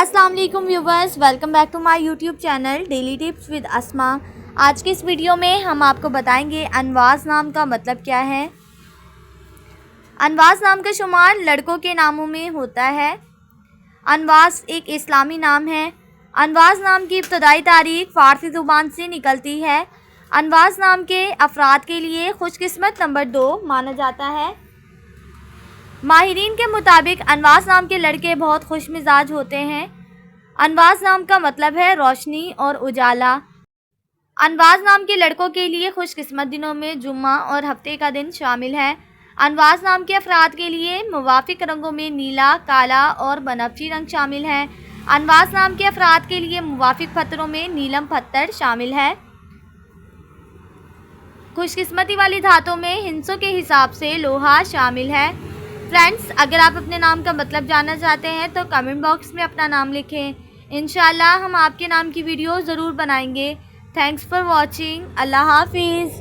अस्सलाम वालेकुम viewers, welcome back to my YouTube channel daily tips with Asma. आज के इस वीडियो में हम आपको बताएंगे अनवास नाम का मतलब क्या है। अनवास नाम का शुमार लड़कों के नामों में होता है। अनवास एक इस्लामी नाम है। अनवास नाम की इब्तदाई तारीख फ़ारसी ज़ुबान से निकलती है। अनवास नाम के अफराद के लिए खुशकिस्मत नंबर 2 माना जाता है। माहिरीन के मुताबिक अनवास नाम के लड़के बहुत खुश मिजाज होते हैं। अनवास नाम का मतलब है रोशनी और उजाला। अनवास नाम के लड़कों के लिए खुशकिस्मत दिनों में जुम्मा और हफ्ते का दिन शामिल है। अनवास नाम के अफराद के लिए मुवाफिक रंगों में नीला, काला और बनफशी रंग शामिल है। अनवास नाम के अफराद के लिए मुवाफिक पत्थरों में नीलम पत्थर शामिल है। खुशकिस्मती वाली धातों में हिंसों के हिसाब से लोहा शामिल है। फ्रेंड्स, अगर आप अपने नाम का मतलब जानना चाहते हैं तो कमेंट बॉक्स में अपना नाम लिखें। इंशाल्लाह हम आपके नाम की वीडियो ज़रूर बनाएंगे। Thanks for watching. अल्लाह हाफिज़।